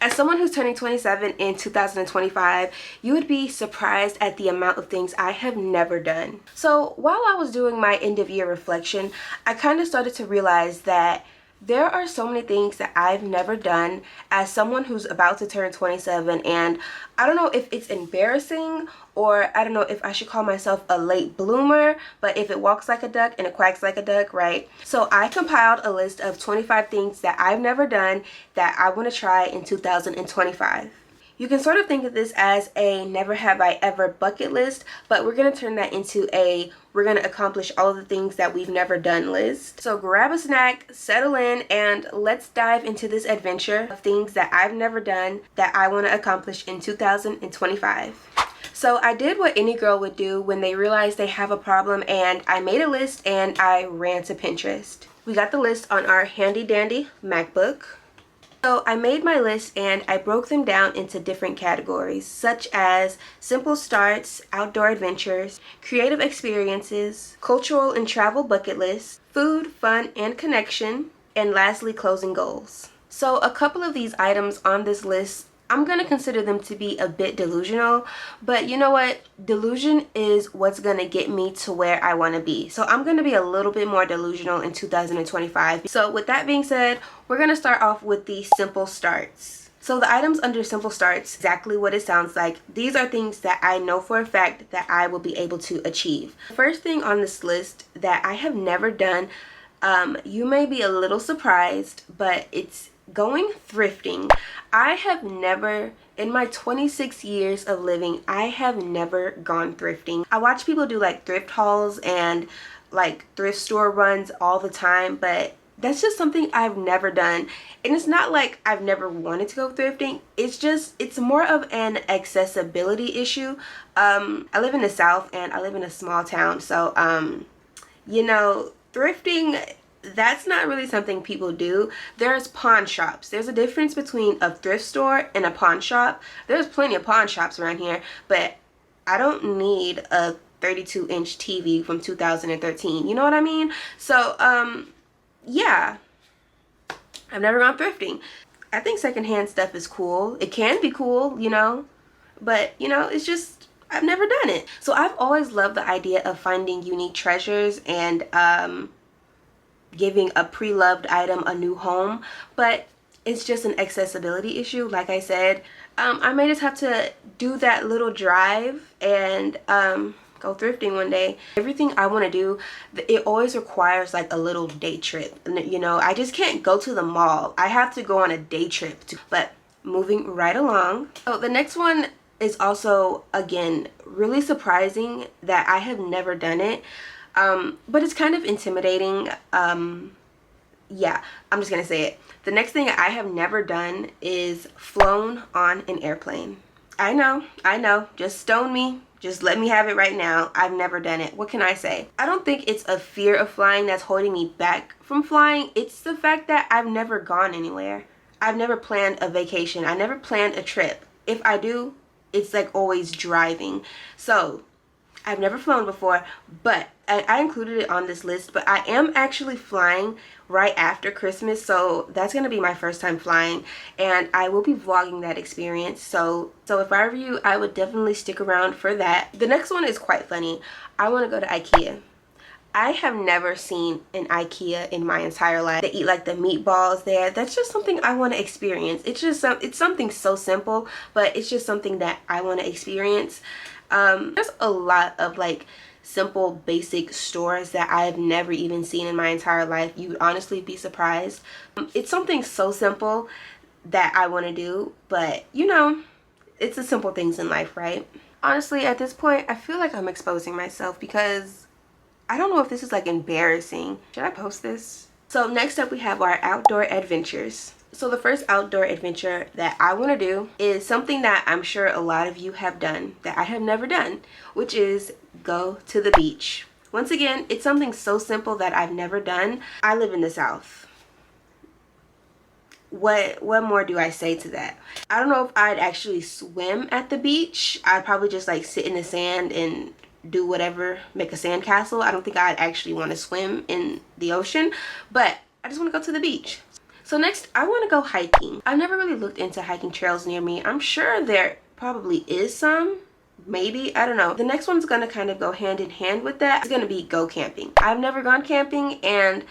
As someone who's turning 27 in 2025, you would be surprised at the amount of things I have never done. So while I was doing my end of year reflection, I kind of started to realize that there are so many things that I've never done as someone who's about to turn 27, and I don't know if it's embarrassing, or I don't know if I should call myself a late bloomer, but if it walks like a duck and it quacks like a duck, right? So I compiled a list of 25 things that I've never done that I want to try in 2025. You can sort of think of this as a never have I ever bucket list, but we're going to turn that into a we're going to accomplish all of the things that we've never done list. So grab a snack, settle in, and let's dive into this adventure of things that I've never done that I want to accomplish in 2025. So I did what any girl would do when they realize they have a problem, and I made a list and I ran to Pinterest. We got the list on our handy dandy MacBook. So I made my list and I broke them down into different categories, such as simple starts, outdoor adventures, creative experiences, cultural and travel bucket lists, food, fun, and connection, and lastly, closing goals. So a couple of these items on this list, I'm going to consider them to be a bit delusional, but you know what? Delusion is what's going to get me to where I want to be. So I'm going to be a little bit more delusional in 2025. So with that being said, we're going to start off with the simple starts. So the items under simple starts, exactly what it sounds like. These are things that I know for a fact that I will be able to achieve. The first thing on this list that I have never done, you may be a little surprised, but it's going thrifting. I have never, in my 26 years of living, I have never gone thrifting. I watch people do like thrift hauls and like thrift store runs all the time, but that's just something I've never done. And it's not like I've never wanted to go thrifting. It's more of an accessibility issue. I live in the South and I live in a small town, so you know, thrifting, that's not really something people do. There's pawn shops. There's a difference between a thrift store and a pawn shop. There's plenty of pawn shops around here, but I don't need a 32-inch TV from 2013. You know what I mean? So, yeah. I've never gone thrifting. I think secondhand stuff is cool. It can be cool, you know, but, you know, it's just, I've never done it. So I've always loved the idea of finding unique treasures and, giving a pre-loved item a new home, but it's just an accessibility issue. Like I said, I may just have to do that little drive and go thrifting one day. Everything I want to do, it always requires like a little day trip. You know, I just can't go to the mall. I have to go on a day trip but moving right along. So the next one is also, again, really surprising that I have never done it. But it's kind of intimidating. Yeah, I'm just gonna say it. The next thing I have never done is flown on an airplane. I know, just stone me. Just let me have it right now. I've never done it. What can I say? I don't think it's a fear of flying that's holding me back from flying. It's the fact that I've never gone anywhere. I've never planned a vacation. I never planned a trip. If I do, it's like always driving. So I've never flown before, but I included it on this list, but I am actually flying right after Christmas, so that's going to be my first time flying, and I will be vlogging that experience. So if I were you, I would definitely stick around for that. The next one is quite funny. I want to go to IKEA. I have never seen an IKEA in my entire life. They eat like the meatballs there. That's just something I want to experience. It's something so simple, but it's just something that I want to experience. There's a lot of like simple basic stores that I've never even seen in my entire life. You would honestly be surprised. It's something so simple that I want to do, but you know, it's the simple things in life, right? Honestly, at this point, I feel like I'm exposing myself because I don't know if this is like embarrassing. Should I post this? So next up we have our outdoor adventures. So the first outdoor adventure that I want to do is something that I'm sure a lot of you have done that I have never done, which is go to the beach. Once again, it's something so simple that I've never done. I live in the South. What more do I say to that? I don't know if I'd actually swim at the beach. I'd probably just like sit in the sand and do whatever, make a sand castle. I don't think I'd actually want to swim in the ocean, but I just want to go to the beach. So next, I want to go hiking. I've never really looked into hiking trails near me. I'm sure there probably is some. Maybe, I don't know. The next one's gonna kind of go hand in hand with that. It's gonna be go camping. I've never gone camping, and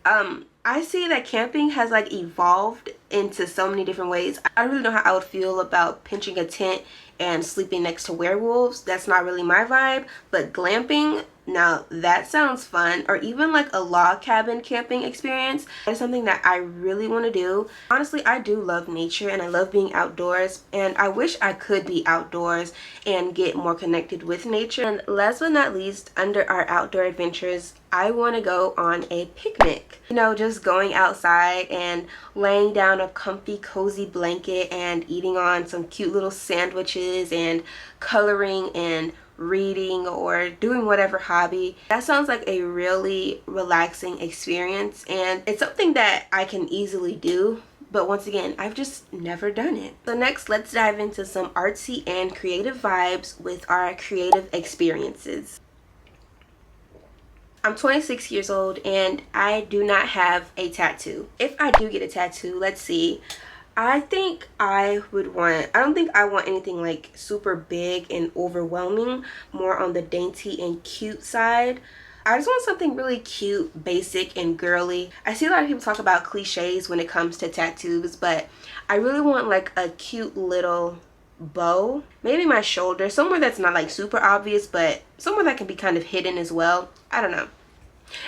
I see that camping has like evolved into so many different ways. I don't really know how I would feel about pinching a tent and sleeping next to werewolves. That's not really my vibe. But glamping, now that sounds fun. Or even like a log cabin camping experience. That's something that I really want to do. Honestly, I do love nature and I love being outdoors, and I wish I could be outdoors and get more connected with nature. And last but not least, under our outdoor adventures, I want to go on a picnic. You know, just going outside and laying down a comfy, cozy blanket and eating on some cute little sandwiches and coloring and reading or doing whatever hobby. That sounds like a really relaxing experience, and it's something that I can easily do. But once again, I've just never done it. So next, let's dive into some artsy and creative vibes with our creative experiences. I'm 26 years old and I do not have a tattoo. If I do get a tattoo, let's see, I think I don't think I want anything like super big and overwhelming, more on the dainty and cute side. I just want something really cute, basic, and girly. I see a lot of people talk about cliches when it comes to tattoos, but I really want like a cute little bow, maybe my shoulder, somewhere that's not like super obvious, but somewhere that can be kind of hidden as well. I don't know.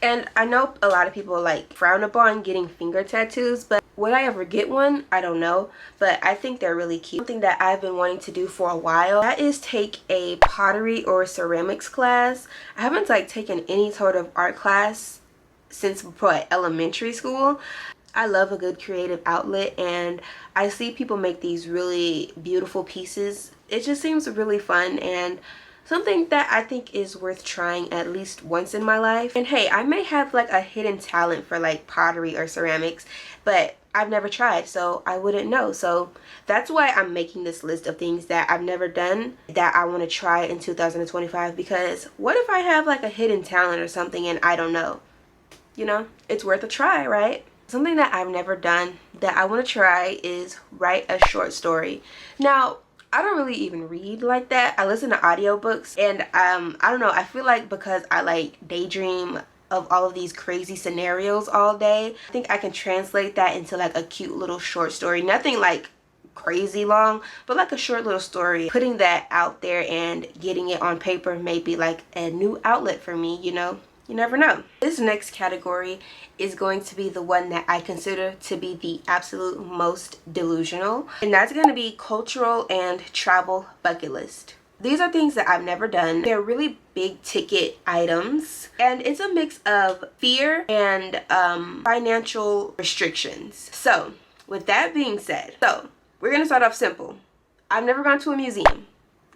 And I know a lot of people like frown upon getting finger tattoos, but would I ever get one? I don't know, but I think they're really cute. Something that I've been wanting to do for a while, that is take a pottery or ceramics class. I haven't like taken any sort of art class since elementary school. I love a good creative outlet, and I see people make these really beautiful pieces. It just seems really fun and something that I think is worth trying at least once in my life. And hey, I may have like a hidden talent for like pottery or ceramics, but I've never tried, so I wouldn't know. So that's why I'm making this list of things that I've never done that I want to try in 2025, because what if I have like a hidden talent or something and I don't know? You know, it's worth a try, right? Something that I've never done that I want to try is write a short story. Now, I don't really even read like that. I listen to audiobooks, and I don't know, I feel like because I like daydream of all of these crazy scenarios all day, I think I can translate that into like a cute little short story. Nothing like crazy long, but like a short little story. Putting that out there and getting it on paper may be like a new outlet for me, you know? You never know. This next category is going to be the one that I consider to be the absolute most delusional, and that's going to be cultural and travel bucket list. These are things that I've never done. They're really big ticket items, and it's a mix of fear and financial restrictions. So with that being said, we're going to start off simple. I've never gone to a museum.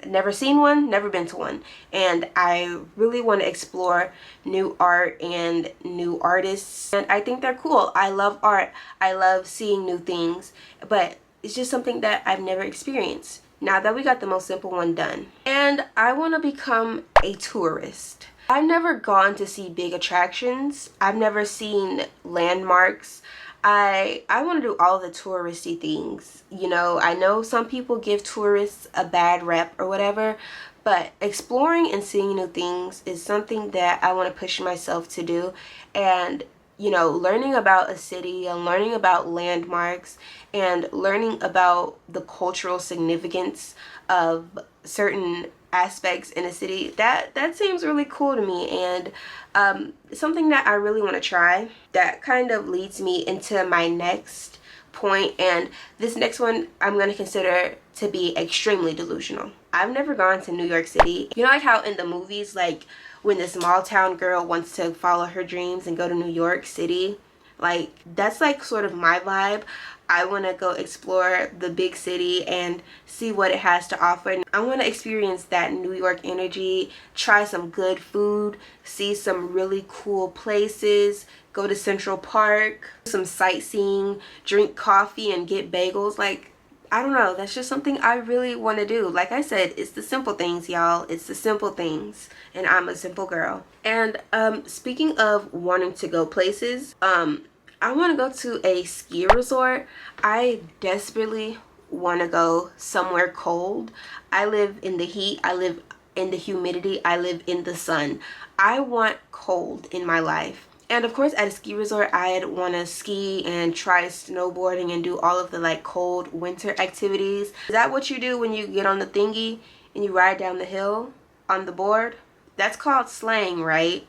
Never seen one, never been to one, and I really want to explore new art and new artists, and I think they're cool. I love art. I love seeing new things, but it's just something that I've never experienced. Now that we got the most simple one done, and I want to become a tourist. I've never gone to see big attractions. I've never seen landmarks. I want to do all the touristy things. You know, I know some people give tourists a bad rep or whatever, but exploring and seeing new things is something that I want to push myself to do. And, you know, learning about a city and learning about landmarks and learning about the cultural significance of certain aspects in a city, that seems really cool to me, and something that I really want to try. That kind of leads me into my next point, and this next one I'm going to consider to be extremely delusional. I've never gone to New York City. You know, like how in the movies, like when the small town girl wants to follow her dreams and go to New York City, like that's like sort of my vibe. I want to go explore the big city and see what it has to offer. I want to experience that New York energy, try some good food, see some really cool places, go to Central Park, some sightseeing, drink coffee and get bagels. Like, I don't know, that's just something I really want to do. Like I said, it's the simple things, y'all. It's the simple things, and I'm a simple girl. And speaking of wanting to go places, I want to go to a ski resort. I desperately want to go somewhere cold. I live in the heat. I live in the humidity. I live in the sun. I want cold in my life. And of course, at a ski resort, I'd want to ski and try snowboarding and do all of the like cold winter activities. Is that what you do when you get on the thingy and you ride down the hill on the board? That's called slaying, right?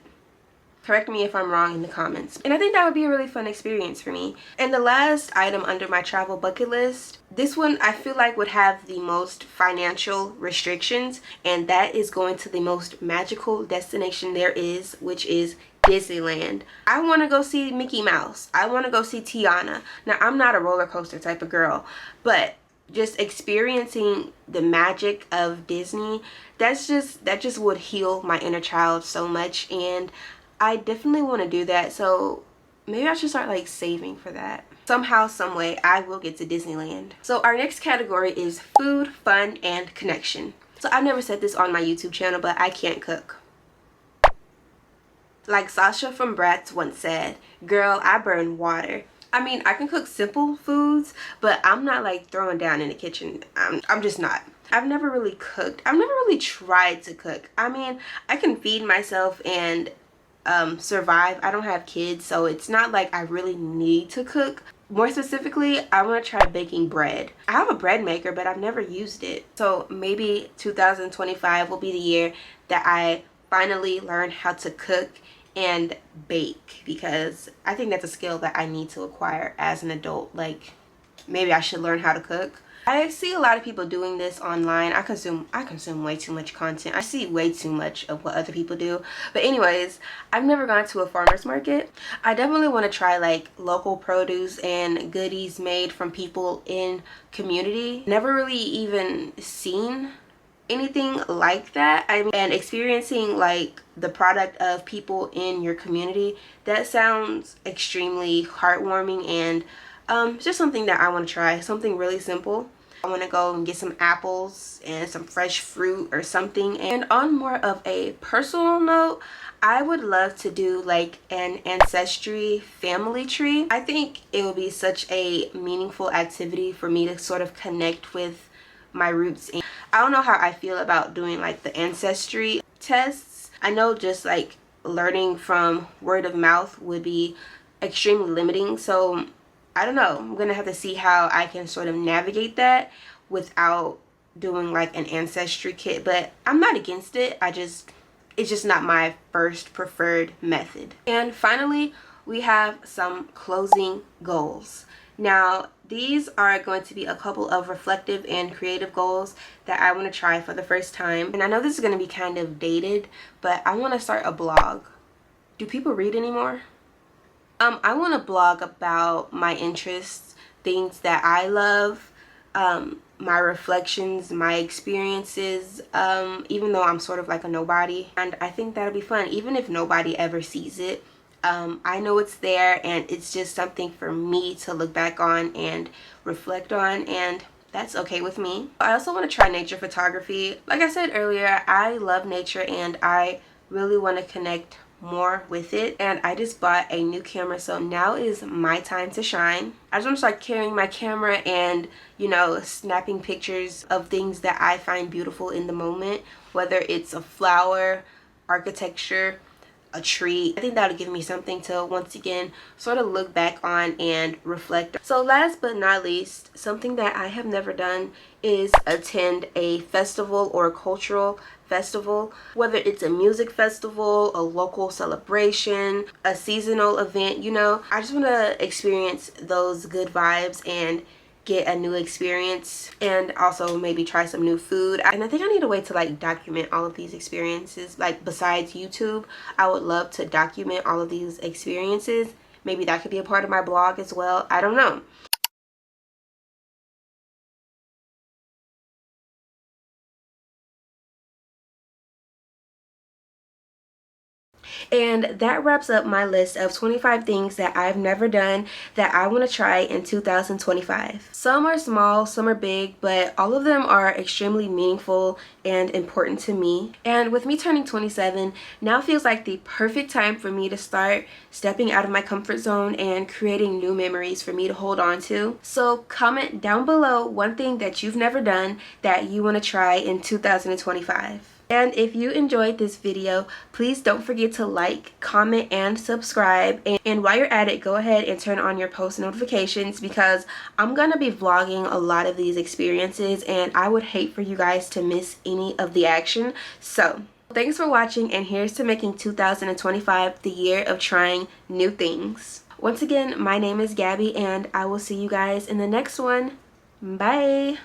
Correct me if I'm wrong in the comments. And I think that would be a really fun experience for me. And the last item under my travel bucket list, this one I feel like would have the most financial restrictions, and that is going to the most magical destination there is, which is Disneyland. I want to go see Mickey Mouse. I want to go see Tiana. Now, I'm not a roller coaster type of girl, but just experiencing the magic of Disney, that just would heal my inner child so much, and I definitely want to do that. So maybe I should start like saving for that. Somehow, some way, I will get to Disneyland. So our next category is food, fun, and connection. So I've never said this on my YouTube channel, but I can't cook. Like Sasha from Bratz once said, girl, I burn water. I mean, I can cook simple foods, but I'm not like throwing down in the kitchen. I'm just not. I've never really cooked. I've never really tried to cook. I mean, I can feed myself and survive. I don't have kids, so it's not like I really need to cook. More specifically, I want to try baking bread. I have a bread maker, but I've never used it. So maybe 2025 will be the year that I finally learn how to cook and bake, because I think that's a skill that I need to acquire as an adult. Like, maybe I should learn how to cook. I see a lot of people doing this online. I consume way too much content. I see way too much of what other people do. But anyways, I've never gone to a farmer's market. I definitely want to try like local produce and goodies made from people in community. Never really even seen anything like that. I mean, and experiencing like the product of people in your community, that sounds extremely heartwarming, and just something that I want to try. Something really simple. I want to go and get some apples and some fresh fruit or something. And on more of a personal note, I would love to do like an ancestry family tree. I think it would be such a meaningful activity for me to sort of connect with my roots. And I don't know how I feel about doing like the ancestry tests. I know just like learning from word of mouth would be extremely limiting, so I don't know. I'm gonna have to see how I can sort of navigate that without doing like an ancestry kit, but I'm not against it. It's just not my first preferred method. And finally, we have some closing goals. Now, these are going to be a couple of reflective and creative goals that I want to try for the first time. And I know this is going to be kind of dated, but I want to start a blog. Do people read anymore? I want to blog about my interests, things that I love, my reflections, my experiences, even though I'm sort of like a nobody. And I think that'll be fun, even if nobody ever sees it. I know it's there, and it's just something for me to look back on and reflect on, and that's okay with me. I also want to try nature photography. Like I said earlier, I love nature and I really want to connect more with it, and I just bought a new camera, so now is my time to shine. I just want to start carrying my camera and, you know, snapping pictures of things that I find beautiful in the moment, whether it's a flower, architecture, a tree. I think that'll give me something to once again sort of look back on and reflect. So last but not least, something that I have never done is attend a festival or a cultural festival, whether it's a music festival, a local celebration, a seasonal event. You know, I just want to experience those good vibes and get a new experience, and also maybe try some new food. And I think I need a way to like document all of these experiences. Like, besides YouTube, I would love to document all of these experiences. Maybe that could be a part of my blog as well. I don't know. And that wraps up my list of 25 things that I've never done that I want to try in 2025. Some are small, some are big, but all of them are extremely meaningful and important to me. And with me turning 27, now feels like the perfect time for me to start stepping out of my comfort zone and creating new memories for me to hold on to. So comment down below one thing that you've never done that you want to try in 2025. And if you enjoyed this video, please don't forget to like, comment, and subscribe. And while you're at it, go ahead and turn on your post notifications because I'm going to be vlogging a lot of these experiences and I would hate for you guys to miss any of the action. So thanks for watching, and here's to making 2025 the year of trying new things. Once again, my name is Gabby and I will see you guys in the next one. Bye!